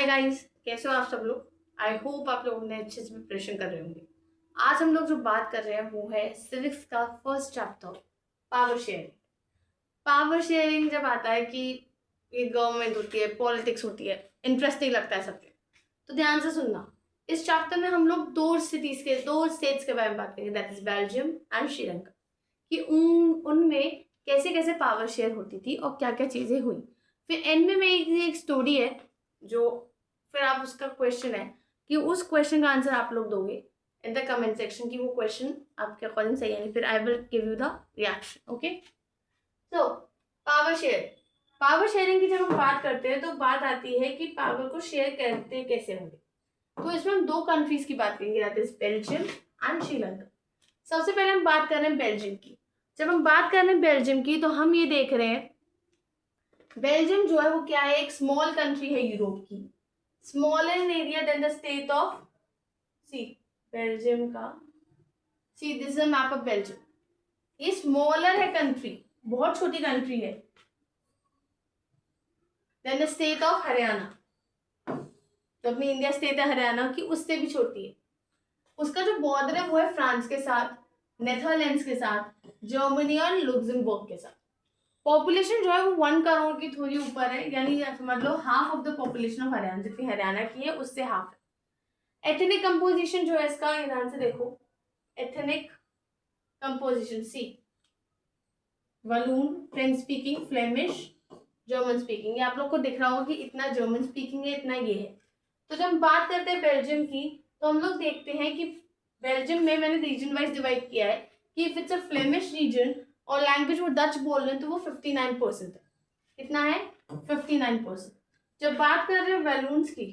Hi guys, कैसे हो आप सब लोग। आई होप आप लोग ने अच्छे से प्रिपरेशन कर रहे होंगे। आज हम लोग जो बात कर रहे हैं वो है सिविक्स का first chapter, power sharing. Power sharing जब आता है कि ये गवर्नमेंट होती है, पॉलिटिक्स होती है, इंटरेस्टिंग लगता है सबके। तो ध्यान से सुनना, इस चैप्टर में हम लोग दो स्टेट्स के बारे में बात करेंगे, that is Belgium and Sri Lanka, कि उनमें कैसे कैसे पावर शेयर होती थी और क्या क्या चीजें हुई। फिर एंड में एक स्टोरी है जो, फिर आप उसका क्वेश्चन है कि उस क्वेश्चन का आंसर आप लोग दोगे इन द कमेंट सेक्शन कि वो क्वेश्चन आपके अकॉर्डिंग सही है नहीं। फिर I will give you the reaction. Okay, तो पावर शेयरिंग की जब हम बात करते हैं तो बात आती है कि पावर को शेयर करते कैसे होंगे। तो इसमें हम दो कंट्रीज की बात करेंगे, that is Belgium and Sri Lanka. सबसे पहले हम बात कर रहे हैं बेल्जियम की। जब हम बात कर रहे हैं बेल्जियम की तो हम ये देख रहे हैं बेल्जियम जो है वो क्या है, एक स्मॉल कंट्री है यूरोप की, smaller in area than the state of see Belgium का। See this is a map of Belgium. ये स्मॉलर है कंट्री, बहुत छोटी कंट्री है than the state of Haryana. तो अपनी इंडिया स्टेट है हरियाणा की, उससे भी छोटी है। उसका जो बॉर्डर है वो है फ्रांस के साथ, नेदरलैंड्स के साथ, जर्मनी और लुक्समबर्ग के साथ। पॉपुलेशन जो है वो 1 करोड़ की थोड़ी ऊपर है, यानी समझ लो half of the population of Haryana, जितनी हरियाणा की है उससे हाफ है। एथनिक कंपोजिशन जो है इसका, ध्यान से देखो, ethnic composition see Walloon, French speaking, Flemish, German speaking. ये आप लोग को दिख रहा होगा कि इतना जर्मन स्पीकिंग है, इतना ये है। तो जब हम बात करते हैं बेल्जियम की तो हम लोग देखते हैं कि बेल्जियम में मैंने रीजन वाइज डिवाइड किया है कि if it's a Flemish region और लैंग्वेज वो डच बोल रहे हैं तो वो 59% है। कितना है? 59%। जब बात कर रहे हैं वैलून्स की,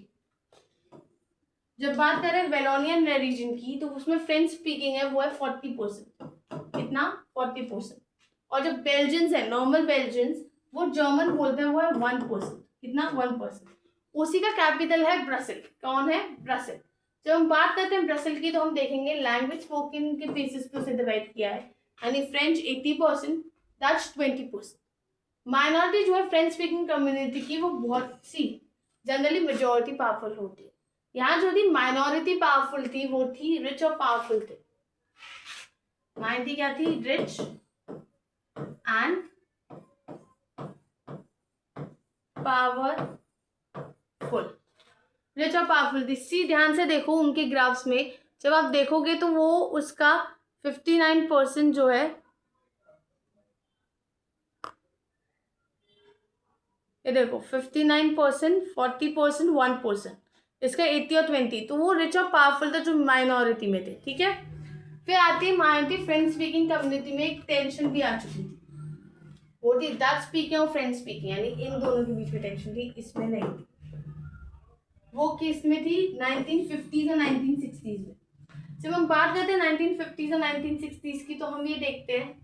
जब बात कर रहे हैं वेलोनियन रीजन की, तो उसमें फ्रेंच स्पीकिंग है वो है 40%। कितना? 40%। और जो बेल्जियंस है, नॉर्मल बेल्जियंस, वो जर्मन बोलते हैं, वो है 1%। कितना? 1%। उसी का कैपिटल है ब्रसेल। कौन है? ब्रसेल। जब हम बात करते हैं ब्रसेल की तो हम देखेंगे लैंग्वेज स्पोकन के बेसिस पे उसे डिवाइड किया है, यानी फ्रेंच 80%, डच 20%। माइनॉरिटी जो है फ्रेंच स्पीकिंग कम्युनिटी की, वो बहुत सी जनरली मेजोरिटी पावरफुल होती है। यहाँ जो थी माइनॉरिटी पावरफुल थी वो थी रिच और पावरफुल थे। माइनॉरिटी क्या थी? Rich and powerful. रिच और पावरफुल थी। सी ध्यान से देखो उनके ग्राफ्स में, जब आप देखोगे तो वो उसका 59% जो है, ये देखो 59%, 40%, 1%, इसका 80 और 20, तो वो रिच और पावरफुल थे जो माइनॉरिटी में थे। ठीक है, फिर आती है माइनॉरिटी फ्रेंच स्पीकिंग कम्युनिटी में एक टेंशन भी आ चुकी थी, वो थी डच स्पीकिंग और फ्रेंच स्पीकिंग, यानी इन दोनों के बीच में टेंशन थी, इसमें नहीं थी। वो किस में थी? 1950s और 1960s में। जब हम बात करते हैं 1950s और 1960s की तो हम ये देखते हैं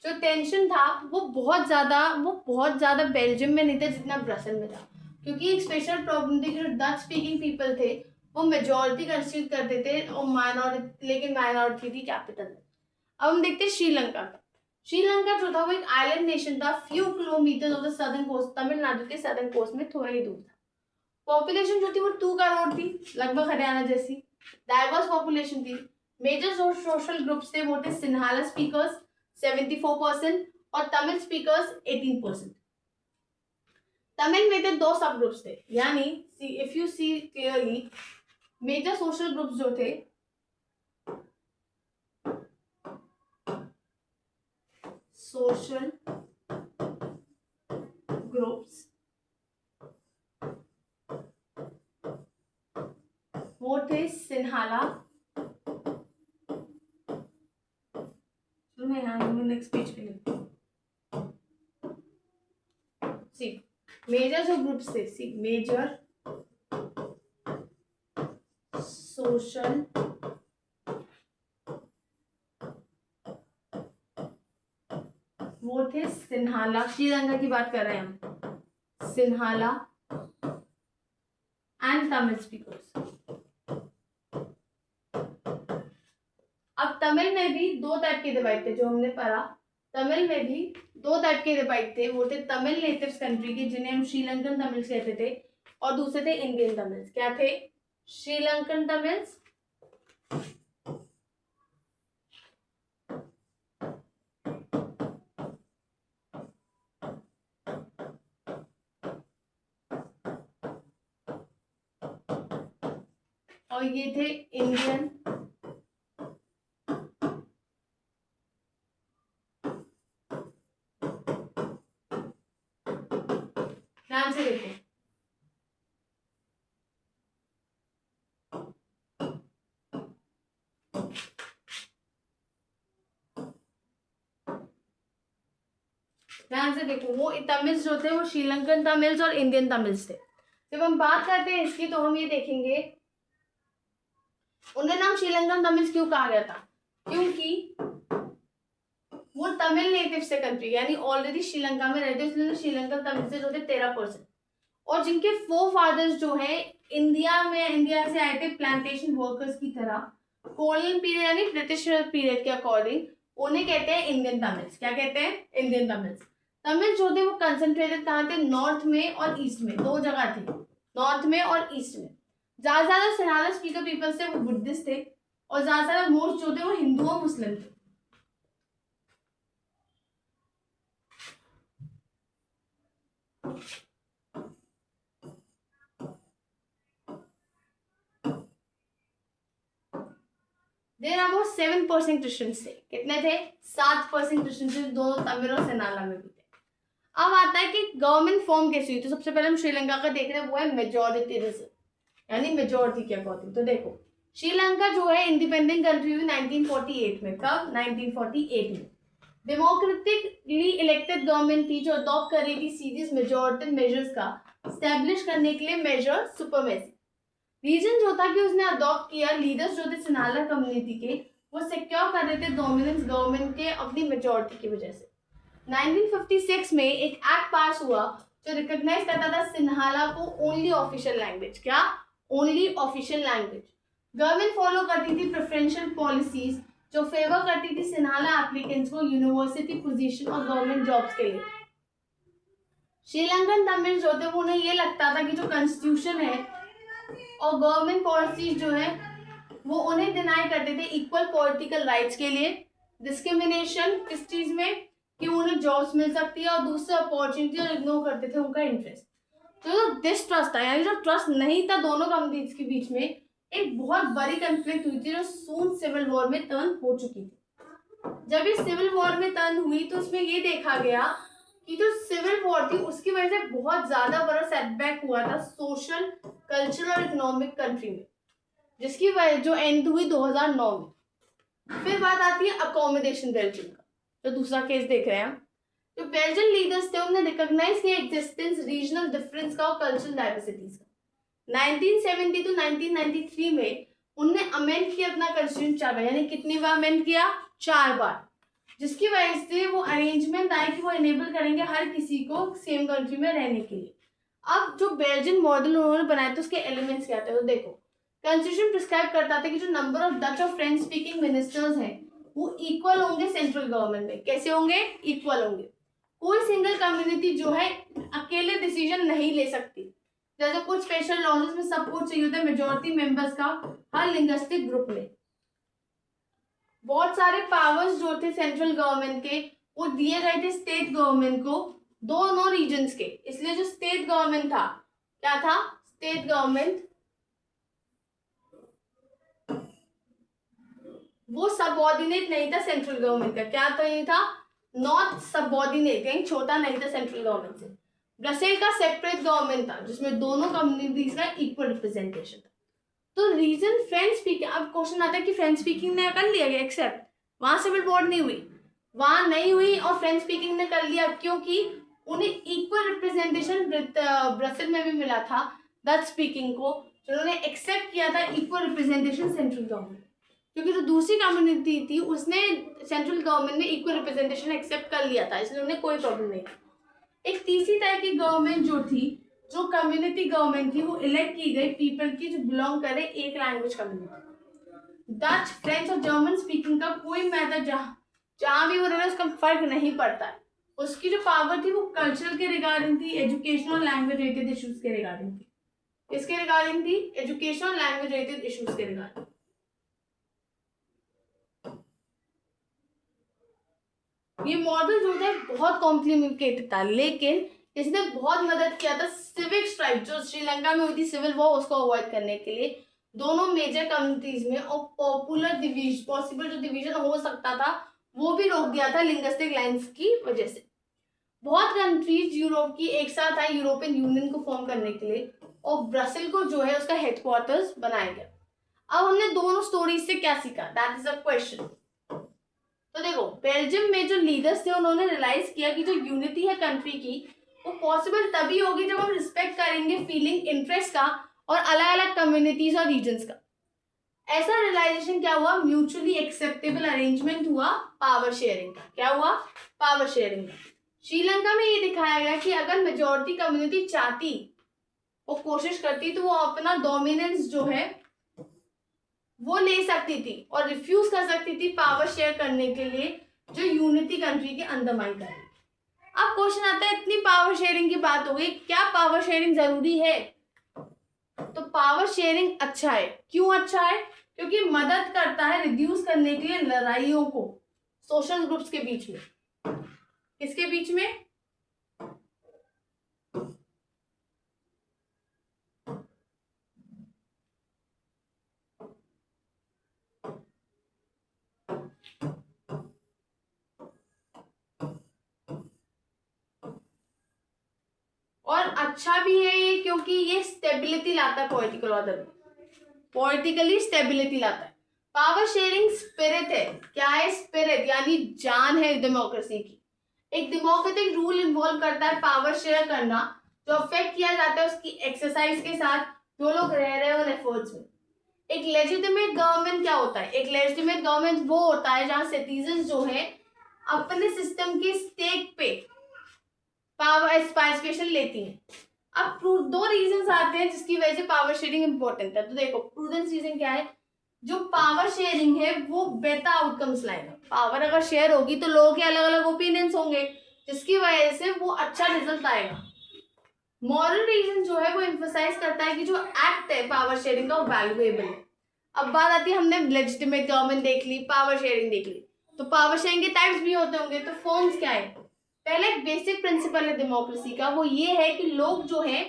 जो टेंशन था वो बहुत ज्यादा बेल्जियम में नहीं था जितना ब्रसेल में था, क्योंकि एक स्पेशल प्रॉब्लम थी कि जो डच स्पीकिंग पीपल थे वो मेजोरिटी कंस्टिट्यूट करते थे और माइनॉरिटी, लेकिन माइनॉरिटी थी कैपिटल में। अब हम देखते हैं श्रीलंका का। श्रीलंका जो था वो एक आइलैंड नेशन था, few kilometre off the southern coast, Tamil Nadu के सदर्न कोस्ट में थोड़ा ही दूर था। पॉपुलेशन जो थी वो 2 करोड़ थी, लगभग हरियाणा जैसी। डाइवर्स पॉपुलेशन थी। मेजर सोशल ग्रुप्स थे, वो थे सिन्हाला स्पीकर्स 74% और तमिल स्पीकर्स 18%। तमिल में थे 2 सब ग्रुप्स थे, यानी if you see clearly major social groups जो थे, सोशल ग्रुप्स वो थे सिन्हाला, मैं यहाँ नेक्स्ट पेज पे लिखती हूँ। सी मेजर जो ग्रुप्स थे, सी मेजर सोशल वो थे सिन्हाला, श्रीलंका की बात कर रहे हैं हम, सिन्हाला एंड तमिल स्पीकर्स। अब तमिल में भी 2 टाइप के डिवाइड थे जो हमने पढ़ा, तमिल में भी दो टाइप के रिपाइट थे, वो थे तमिल नेटिव्स कंट्री के जिन्हें हम श्रीलंकन तमिल्स कहते थे, और दूसरे थे इंडियन तमिल्स। क्या थे? श्रीलंकन तमिल्स और ये थे इंडियन। ध्यान से देखो, ध्यान से देखो, वो तमिल्स जो थे वो श्रीलंकन तमिल्स और इंडियन तमिल्स थे। जब हम बात करते हैं इसकी, तो हम ये देखेंगे उनका नाम श्रीलंकन तमिल्स क्यों कहा गया था, क्योंकि वो तमिल नेटिव से कंट्री यानी ऑलरेडी श्रीलंका में रहते, इसलिए श्रीलंकन तमिल से जो थे 13%, और जिनके फोर फादर्स जो है इंडिया से आए थे प्लांटेशन वर्कर्स की तरह, कोलोनियल पीरियड यानी ब्रिटिश पीरियड के अकॉर्डिंग, उन्हें कहते हैं इंडियन तमिल्स। क्या कहते हैं? Indian Tamils. तमिल जो थे वो कंसंट्रेटेड कहाँ थे? नॉर्थ में और ईस्ट में, दो जगह थी, नॉर्थ में और ईस्ट में। ज्यादा सिन्हाला स्पीकर पीपल्स थे वो बुद्धिस्ट थे, और ज्यादा मोस्ट जो थे वो हिंदू और मुस्लिम थे। देर अबाउट 7% क्रिश्चियंस थे। कितने थे? 7% क्रिश्चियंस थे, दोनों तमिल और सिन्हाला में भी थे। अब आता है कि गवर्नमेंट फॉर्म कैसी हुई। तो सबसे पहले हम श्रीलंका का देख रहे हैं, वो है मेजोरिटेरिज्म यानी मेजोरिटी के अकॉर्डिंग। तो देखो, श्रीलंका जो है इंडिपेंडेंट कंट्री हुई 1948 में। कब? 1948 में। डेमोक्रेटिकली इलेक्टेड गवर्नमेंट थी जो अडॉप्ट कर रही थी सीरीज मेजोरिटी मेजर्स का स्टैब्लिश करने के लिए मेजर सुपरमेसी। रीजन जो था कि उसने अडॉप्ट किया, लीडर्स जो थे सिन्हाला कम्युनिटी के, वो सिक्योर कर रहे थे डोमिनेंस गवर्नमेंट के अपनी मेजोरिटी की वजह से। 1956 में एक एक्ट पास हुआ जो रिकॉग्नाइज करता था सिन्हाला को ओनली ऑफिशियल लैंग्वेज। क्या? Only official language. Government follow करती थी प्रेफरेंशियल पॉलिसीज जो फेवर करती थी सिन्हाला एप्लीकेंट्स को यूनिवर्सिटी पोजीशन और गवर्नमेंट जॉब्स के लिए। श्रीलंकन तमिल जो थे उन्हें ये लगता था कि जो कॉन्स्टिट्यूशन है और गवर्नमेंट पॉलिसीज जो है वो उन्हें डिनाई करते थे इक्वल पॉलिटिकल राइट्स के लिए। डिस्क्रिमिनेशन किस चीज में? कि उन्हें जॉब्स मिल सकती है और दूसरे अपॉर्चुनिटी और इग्नोर करते थे उनका इंटरेस्ट। तो जो डिस्ट्रस्ट था यानी जो ट्रस्ट नहीं था दोनों कम्युनिटीज के बीच में, एक बहुत बड़ी कंफ्लिक्ट हुई थी जो सून सिविल वॉर में टर्न हो चुकी थी। जब ये सिविल वॉर में टर्न हुई तो उसमें ये देखा गया कि जो सिविल वॉर थी उसकी वजह से बहुत ज्यादा बड़ा सेटबैक हुआ था सोशल, कल्चरल और इकोनॉमिक कंट्री में, जिसकी वजह जो एंड हुई 2009 में। फिर बात आती है अकोमोडेशन बेल्जियम का, जो दूसरा केस देख रहे हैं। जो बेल्जियन लीडर्स थे उन्होंने रिकॉग्नाइज किया एग्जिस्टेंस रीजनल डिफरेंस का और कल्चरल डाइवर्सिटीज का। 1970 to 1993 में उनने अमेंड किया अपना कॉन्स्टिट्यूशन 4 बार, यानी कितनी बार अमेंड किया? 4 बार, जिसकी वजह से वो अरेंजमेंट आए कि वो इनेबल करेंगे हर किसी को सेम कंट्री में रहने के लिए। अब जो बेल्जियन मॉडल उन्होंने बनाया था उसके एलिमेंट्स क्या थे? तो देखो, कॉन्स्टिट्यूशन प्रिस्क्राइब करता था कि जो नंबर ऑफ डच और फ्रेंच स्पीकिंग मिनिस्टर्स हैं वो इक्वल होंगे सेंट्रल गवर्नमेंट में। कैसे होंगे? इक्वल होंगे। कोई सिंगल कम्युनिटी जो है अकेले डिसीजन नहीं ले सकती। जैसे कुछ स्पेशल लॉज में सपोर्ट चाहिए होता है मेजोरिटी मेंबर्स का हर लिंग्विस्टिक ग्रुप में। बहुत सारे पावर्स जो थे सेंट्रल गवर्नमेंट के वो दिए गए थे स्टेट गवर्नमेंट को दोनों रीजन्स के। इसलिए जो स्टेट गवर्नमेंट था, क्या था? स्टेट गवर्नमेंट वो सबऑर्डिनेट नहीं था सेंट्रल गवर्नमेंट का। क्या तो नहीं था? नॉट सबऑर्डिनेट, यानी छोटा नहीं था सेंट्रल गवर्नमेंट से। ब्रसेल का सेपरेट गवर्नमेंट था जिसमें दोनों कम्युनिटीज का इक्वल रिप्रेजेंटेशन था। तो रीजन फ्रेंच स्पीकिंग, अब क्वेश्चन आता है कि फ्रेंच स्पीकिंग ने कर लिया गया एक्सेप्ट, वहां सिविल वॉर नहीं हुई, वहां नहीं हुई और फ्रेंच स्पीकिंग ने कर लिया क्योंकि उन्हें इक्वल रिप्रेजेंटेशन ब्रसेल में भी मिला था डच स्पीकिंग को, जिन्होंने एक्सेप्ट किया था इक्वल रिप्रेजेंटेशन सेंट्रल गवर्नमेंट। क्योंकि जो दूसरी कम्युनिटी थी उसने सेंट्रल गवर्नमेंट में इक्वल रिप्रेजेंटेशन एक्सेप्ट कर लिया था, इसलिए उन्हें कोई प्रॉब्लम नहीं था। एक तीसरी तरह की गवर्नमेंट जो थी, जो कम्युनिटी गवर्नमेंट थी, वो इलेक्ट की गई पीपल की जो बिलोंग करे एक लैंग्वेज कम्युनिटी। डच, फ्रेंच और जर्मन स्पीकिंग का कोई मैटर जहाँ भी वो रहे उसका फर्क नहीं पड़ता है, उसकी जो पावर थी वो कल्चरल के रिगार्डिंग थी, एजुकेशनल लैंग्वेज रिलेटेड इश्यूज के रिगार्डिंग थी। इसके रिगार्डिंग थी एजुकेशनल लैंग्वेज रिलेटेड इश्यूज के रिगार्डिंग। ये मॉडल जो था बहुत कॉम्प्लिकेटेड था, लेकिन इसने बहुत मदद किया था सिविक स्ट्राइक जो श्रीलंका में हुई थी, सिविल वॉर, उसको अवॉइड करने के लिए दोनों मेजर कम्युनिटीज में, और पॉपुलर डिवीजन, पॉसिबल जो डिवीजन हो सकता था वो भी रोक दिया था लिंग्विस्टिक लाइंस की वजह से। बहुत कंट्रीज यूरोप की एक साथ आई यूरोपियन यूनियन को फॉर्म करने के लिए, और ब्रसेल को जो है उसका हेडक्वार्टर्स बनाया गया। अब हमने दोनों स्टोरीज से क्या सीखा, दैट इज अ क्वेश्चन। तो देखो, बेल्जियम में जो लीडर्स थे उन्होंने रियलाइज किया कि जो यूनिटी है कंट्री की वो पॉसिबल तभी होगी जब हम रिस्पेक्ट करेंगे फीलिंग, इंटरेस्ट का और अलग अलग कम्युनिटीज और रीजन्स का। ऐसा रियलाइजेशन क्या हुआ, म्यूचुअली एक्सेप्टेबल अरेंजमेंट हुआ पावर शेयरिंग का। क्या हुआ, पावर शेयरिंग का। श्रीलंका में ये दिखाया गया कि अगर मेजॉरिटी कम्युनिटी चाहती, वो कोशिश करती, तो वो अपना डोमिनेंस जो है वो ले सकती थी और रिफ्यूज कर सकती थी पावर शेयर करने के लिए जो यूनिटी कंट्री के अंडरमाइन कर रही। अब क्वेश्चन आता है, इतनी पावर शेयरिंग की बात हो गई, क्या पावर शेयरिंग जरूरी है? तो पावर शेयरिंग अच्छा है। क्यों अच्छा है? क्योंकि मदद करता है रिड्यूस करने के लिए लड़ाइयों को सोशल ग्रुप्स के बीच में। किसके बीच में? और अच्छा भी है ये क्योंकि ये स्टेबिलिटी लाता है पॉलिटिकल ऑर्डर में, पॉलिटिकली स्टेबिलिटी लाता है। पावर शेयरिंग स्पिरिट है। क्या है? स्पिरिट, यानी जान है डेमोक्रेसी की। एक डेमोक्रेटिक रूल इन्वॉल्व करता है पावर शेयर करना, जो अफेक्ट किया जाता है उसकी एक्सरसाइज के साथ जो लोग रह रहे हैं उन एफर्ट्स में। एक लेजिटिमेट गवर्नमेंट क्या होता है? एक लेजिटिमेट गवर्नमेंट वो होता है जहां सिटीजन जो है अपने सिस्टम की स्टेक पे पावर पार्टिसिपेशन लेती हैं। अब दो रीजंस आते हैं जिसकी वजह से पावर शेयरिंग इंपॉर्टेंट है। तो देखो, प्रूडेंस रीजन क्या है, जो पावर शेयरिंग है वो बेटर आउटकम्स लाएगा। पावर अगर शेयर होगी तो लोगों के अलग अलग ओपिनियंस होंगे, जिसकी वजह से वो अच्छा रिजल्ट आएगा। मॉरल रीजन जो है वो एम्फसाइज करता है कि जो एक्ट है पावर शेयरिंग का वो वैल्यूएबल है। अब बात आती है, हमने लेजिटिमेट गवर्नमेंट देख ली, पावर शेयरिंग देख ली, तो पावर शेयरिंग के टाइप्स भी होते होंगे। तो फॉर्म्स क्या है? पहले एक बेसिक प्रिंसिपल है डेमोक्रेसी का, वो ये है कि लोग जो है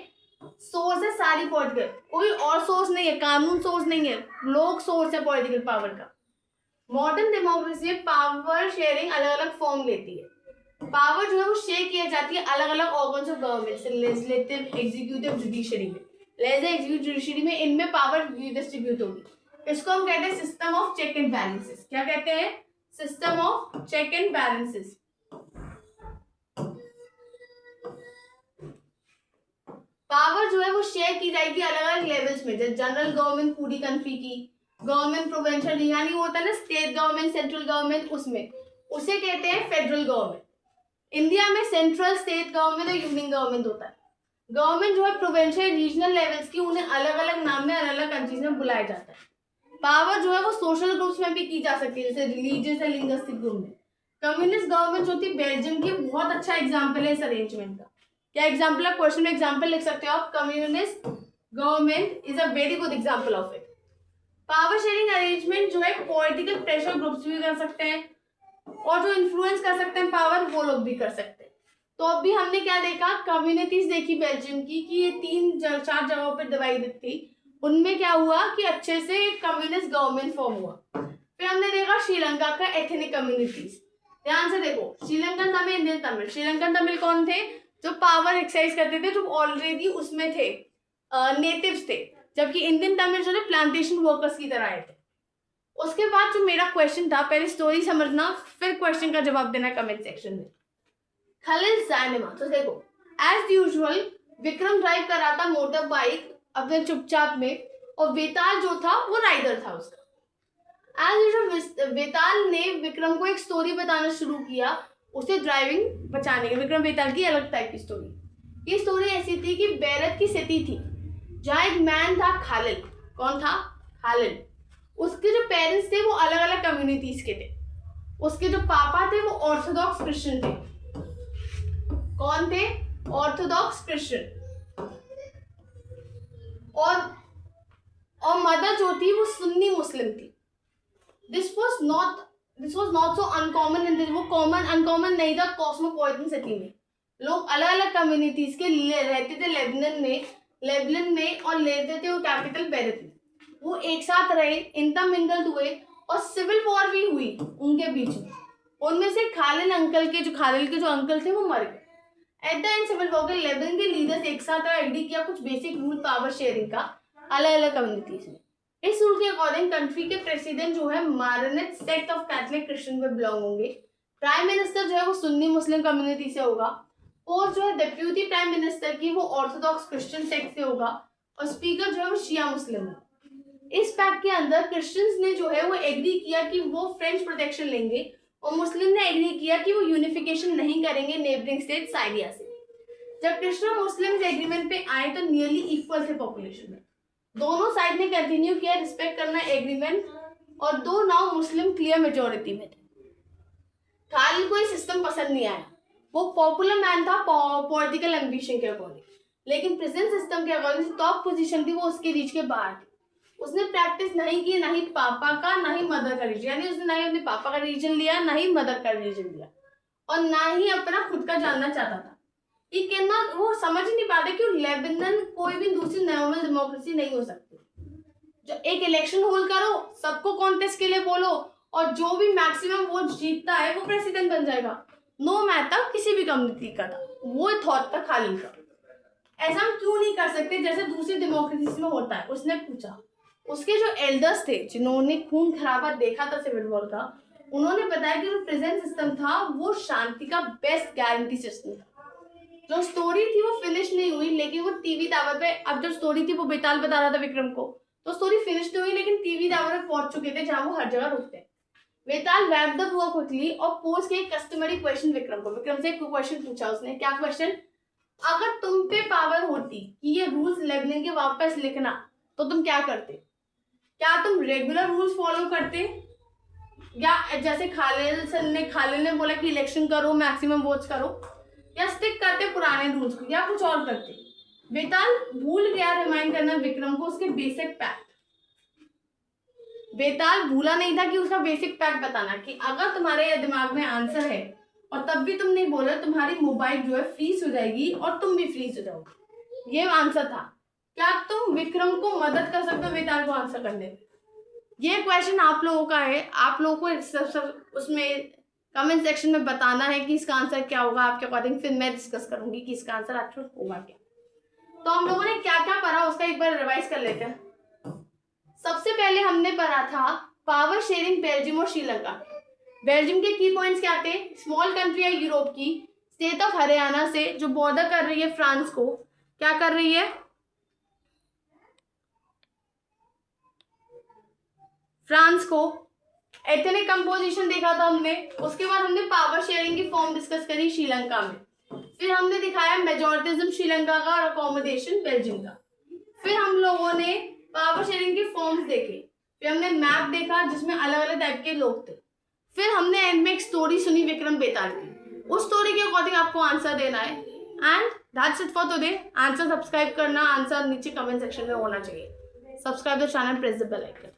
सोर्स है सारी पॉलिटिकल, कोई और सोर्स नहीं है, कानून सोर्स नहीं है, लोग सोर्स है पॉलिटिकल पावर का। मॉडर्न डेमोक्रेसी में पावर शेयरिंग अलग अलग फॉर्म लेती है। पावर जो है वो शेयर किया जाती है अलग अलग ऑर्गन्स ऑफ गवर्नमेंट से, लेजिस्लेटिव, एग्जीक्यूटिव, जुडिशरी में। लेजिस्लेटिव, जुडिशरी में इनमें पावर डिस्ट्रीब्यूट होगी। इसको हम कहते हैं system of check and balances. क्या कहते हैं? System of check and balances. Power जो है वो शेयर की जाएगी अलग अलग लेवल्स में, जैसे जनरल गवर्नमेंट पूरी कंट्री की, गवर्नमेंट प्रोविंशियल, यानी वो होता है ना स्टेट गवर्नमेंट, सेंट्रल गवर्नमेंट, उसमें उसे कहते हैं फेडरल गवर्नमेंट। इंडिया में सेंट्रल, स्टेट गवर्नमेंट और यूनियन गवर्नमेंट होता है। गवर्नमेंट जो है प्रोविंशियल, रीजनल लेवल्स की, उन्हें अलग अलग नाम में अलग अलग कंट्रीज में बुलाया जाता है। पावर जो है वो सोशल ग्रुप्स में भी की जा सकती है, जैसे रिलीजियस या लिंग्विस्टिक ग्रुप में। कम्युनिस्ट गवर्नमेंट जो थी बेल्जियम की, बहुत अच्छा एग्जाम्पल है इस अरेंजमेंट का। क्या एग्जाम्पल है? क्वेश्चन में एग्जाम्पल लिख सकते हो आप, communist government is a very good example of it. Power sharing arrangement जो है पॉलिटिकल प्रेशर ग्रुप्स भी कर सकते हैं, और जो इन्फ्लुएंस कर सकते हैं पावर, वो लोग भी कर सकते हैं। तो अभी हमने क्या देखा, कम्युनिटीज देखी बेल्जियम की कि ये 3-4 जगहों पर डिवाइडेड थी। उनमें क्या हुआ कि अच्छे से कम्युनिस्ट गवर्नमेंट फॉर्म हुआ। फिर हमने देखा श्रीलंका का एथनिक कम्युनिटीज। ध्यान से देखो, श्रीलंकन तमिल, इंडियन तमिल। श्रीलंकन तमिल कौन थे? जो पावर एक्सरसाइज करते थे, जो ऑलरेडी उसमें थे, नेटिव्स थे, जबकि इंडियन तमिल जो थे प्लांटेशन वर्कर्स की तरह आए थे। उसके बाद जो मेरा क्वेश्चन था, पहले स्टोरी समझना, फिर क्वेश्चन का जवाब देना कमेंट सेक्शन में। खलील ज़ैनिमा। तो देखो, एज यूजुअल विक्रम ड्राइव कर रहा था मोटर बाइक अपने चुपचाप में, और वेताल जो था वो राइडर था उसका। एज यूजुअल वेताल ने विक्रम को एक स्टोरी बताना शुरू किया, उसे ड्राइविंग बचाने की। विक्रम वेताल की अलग टाइप की स्टोरी। ये स्टोरी ऐसी थी कि बैरत की सिटी थी, जहाँ एक मैन था खालिल। कौन था? खालिल। उसके जो पेरेंट्स थे वो अलग अलग कम्युनिटीज के थे। उसके जो पापा थे वो ऑर्थोडॉक्स क्रिश्चियन थे, कौन थे? Orthodox Christian. और मदर जो थी वो सुन्नी मुस्लिम थी। This was not so uncommon in this, वो कॉमन अनकॉमन नहीं था कॉस्मोपॉलिटन सिटी में। लोग अलग अलग कम्युनिटीज के रहते थे लेबनान में और लेते थे वो कैपिटल बेरूत में। वो एक साथ रहे, इंटरमिंगल्ड हुए और सिविल वॉर भी हुई उनके बीच में। उनमें से खालिद के जो अंकल थे वो मर गए। At the end civil war के लेबनान के लीडर्स एक साथ एग्री किया कुछ बेसिक रूल पावर शेयरिंग का अलग अलग कम्युनिटीज में। इस रूल के अकॉर्डिंग कंट्री के प्रेसिडेंट जो है मारनेट सेक्ट ऑफ कैथलिक क्रिश्चियन में बिलोंग होंगे। प्राइम मिनिस्टर जो है वो सुन्नी मुस्लिम कम्युनिटी से होगा। पोस्ट जो है डिप्यूटी प्राइम मिनिस्टर की वो ऑर्थोडॉक्स क्रिश्चियन सेक्ट से होगा और स्पीकर जो है वो शिया मुस्लिम होगा। इस पैक्ट के अंदर क्रिश्चियंस ने जो है वो एग्री किया कि वो फ्रेंच प्रोटेक्शन लेंगे और मुस्लिम ने एग्री किया कि वो यूनिफिकेशन नहीं करेंगे नेबरिंग स्टेट साइरिया से। जब क्रिश्चियन और मुस्लिम एग्रीमेंट पे आए तो नियरली इक्वल थे पॉपुलेशन में। दोनों साइड ने कंटिन्यू किया रिस्पेक्ट करना एग्रीमेंट और दो नाउ मुस्लिम क्लियर मेजोरिटी में थे। खालिद को ये सिस्टम पसंद नहीं आया। वो पॉपुलर मैन था पॉलिटिकल एम्बिशन के अकॉर्डिंग, लेकिन प्रेजेंट सिस्टम के अकॉर्डिंग टॉप पोजीशन थी वो उसके रीच के बाहर थी। उसने प्रैक्टिस नहीं की, ना ही पापा का ना ही मदर का रिलीजन, यानी उसने ना ही अपने पापा का रिलीजन लिया ना ही मदर का रिलीजन लिया और ना ही अपना खुद का जानना चाहता था। ये कहना वो समझ नहीं पाते कि लेबनान कोई भी दूसरी नॉर्मल डेमोक्रेसी नहीं हो सकती। जो एक इलेक्शन होल्ड करो, सबको कॉन्टेस्ट के लिए बोलो और जो भी मैक्सिमम वोट जीतता है वो प्रेसिडेंट बन जाएगा, नो मैटर किसी भी कम्युनिटी का था। वो थॉट था खालिद का। ऐसा हम क्यों नहीं कर सकते जैसे दूसरी डेमोक्रेसी में होता है? उसने पूछा। उसके जो एल्डर्स थे जिन्होंने खून खराबा देखा था सिविल वॉर का, उन्होंने बताया कि जो प्रेजेंट सिस्टम था वो शांति का बेस्ट गारंटी सिस्टम था। जो स्टोरी थी वो फिनिश नहीं हुई, लेकिन वो टीवी टावर पे, अब जो स्टोरी थी वो बेताल बता रहा था विक्रम को, तो स्टोरी फिनिश नहीं हुई लेकिन टीवी टावर पे पहुंच चुके थे जहां वो हर जगह रुकते हैं। बेताल रैप्ड अप हुआ क्विकली और पोस्ट के एक कस्टमरी क्वेश्चन विक्रम से एक क्वेश्चन पूछा उसने। क्या क्वेश्चन? अगर तुम पे पावर होती कि ये रूल्स लेबनान के वापस लिखना तो तुम क्या करते? क्या तुम रेगुलर रूल्स फॉलो करते या जैसे खालिद ने बोला कि इलेक्शन करो, मैक्सिमम वोट्स करो, या स्टिक करते पुराने रूल्स को या कुछ और करते? बेताल भूल गया रिमाइंड करना विक्रम को उसके बेसिक पैक्ट। बेताल भूला नहीं था कि उसका बेसिक पैक्ट बताना कि अगर तुम्हारे दिमाग में आंसर है और तब भी तुम नहीं बोले, तुम्हारी मोबाइल जो है फ्रीज हो जाएगी और तुम भी फ्रीज हो जाओगे। ये आंसर था। क्या तुम विक्रम को मदद कर सकते हो बेताल को आंसर करने में? ये क्वेश्चन आप लोगों का है। आप लोगों को सब उसमें कमेंट सेक्शन में बताना है कि इसका आंसर क्या होगा आपके अकॉर्डिंग। फिर मैं डिस्कस करूंगी कि इसका आंसर एक्चुअल होगा क्या। तो हम लोगों ने क्या क्या पढ़ा उसका एक बार रिवाइज कर लेते हैं। सबसे पहले हमने पढ़ा था पावर शेयरिंग बेल्जियम और श्रीलंका। बेल्जियम के की पॉइंट्स क्या थे? स्मॉल कंट्री है यूरोप की, स्टेट ऑफ हरियाणा से जो बॉर्डर कर रही है फ्रांस को, क्या कर रही है? फ्रांस को। एथनिक कंपोजिशन देखा था हमने। उसके बाद हमने पावर शेयरिंग की फॉर्म डिस्कस करी श्रीलंका में। फिर हमने दिखाया मेजोरिटिज्म श्रीलंका का और अकोमोडेशन बेल्जियम का। फिर हम लोगों ने पावर शेयरिंग के फॉर्म्स देखे। फिर हमने मैप देखा जिसमें अलग अलग टाइप के लोग थे। फिर हमने एंड में एक स्टोरी सुनी विक्रम बेताल की। उस स्टोरी के अकॉर्डिंग आपको आंसर देना है। And that's it for today. Answer subscribe करना, आंसर नीचे कमेंट सेक्शन में होना चाहिए। Subscribe the channel, press the bell icon.